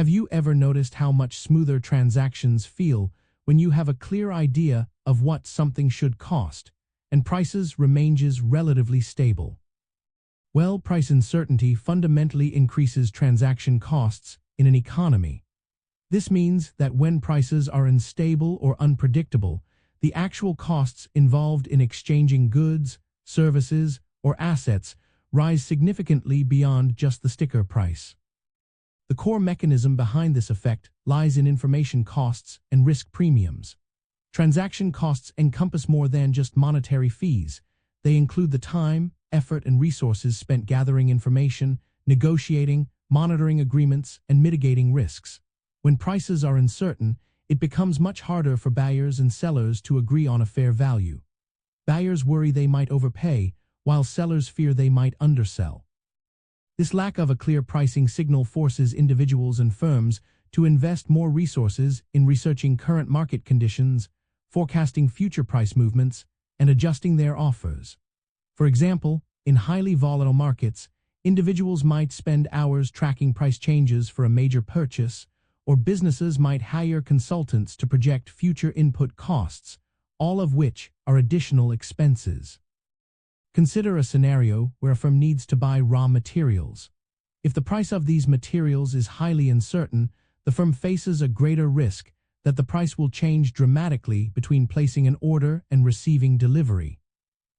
Have you ever noticed how much smoother transactions feel when you have a clear idea of what something should cost, and prices remains relatively stable? Well, price uncertainty fundamentally increases transaction costs in an economy. This means that when prices are unstable or unpredictable, the actual costs involved in exchanging goods, services, or assets rise significantly beyond just the sticker price. The core mechanism behind this effect lies in information costs and risk premiums. Transaction costs encompass more than just monetary fees. They include the time, effort, and resources spent gathering information, negotiating, monitoring agreements, and mitigating risks. When prices are uncertain, it becomes much harder for buyers and sellers to agree on a fair value. Buyers worry they might overpay, while sellers fear they might undersell. This lack of a clear pricing signal forces individuals and firms to invest more resources in researching current market conditions, forecasting future price movements, and adjusting their offers. For example, in highly volatile markets, individuals might spend hours tracking price changes for a major purchase, or businesses might hire consultants to project future input costs, all of which are additional expenses. Consider a scenario where a firm needs to buy raw materials. If the price of these materials is highly uncertain, the firm faces a greater risk that the price will change dramatically between placing an order and receiving delivery.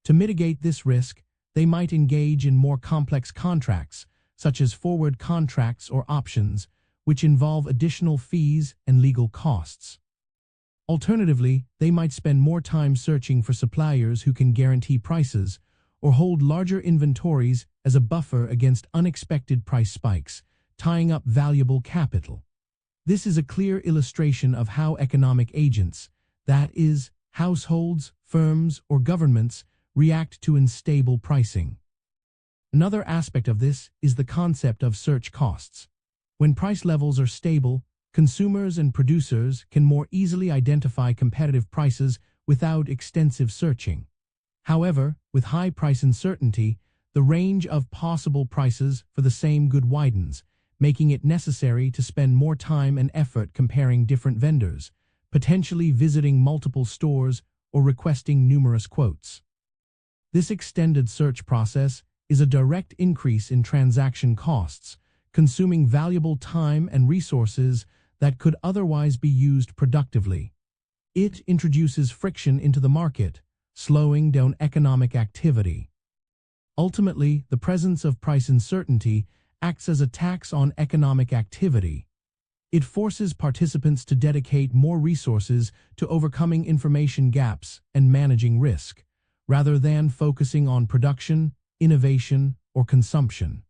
To mitigate this risk, they might engage in more complex contracts, such as forward contracts or options, which involve additional fees and legal costs. Alternatively, they might spend more time searching for suppliers who can guarantee prices, or hold larger inventories as a buffer against unexpected price spikes, tying up valuable capital. This is a clear illustration of how economic agents, that is, households, firms, or governments, react to unstable pricing. Another aspect of this is the concept of search costs. When price levels are stable, consumers and producers can more easily identify competitive prices without extensive searching. However, with high price uncertainty, the range of possible prices for the same good widens, making it necessary to spend more time and effort comparing different vendors, potentially visiting multiple stores or requesting numerous quotes. This extended search process is a direct increase in transaction costs, consuming valuable time and resources that could otherwise be used productively. It introduces friction into the market, slowing down economic activity. Ultimately, the presence of price uncertainty acts as a tax on economic activity. It forces participants to dedicate more resources to overcoming information gaps and managing risk, rather than focusing on production, innovation, or consumption.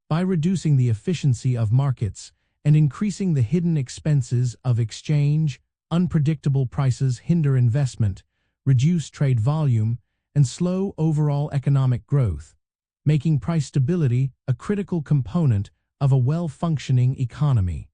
By reducing the efficiency of markets and increasing the hidden expenses of exchange, unpredictable prices hinder investment, reduce trade volume, and slow overall economic growth, making price stability a critical component of a well-functioning economy.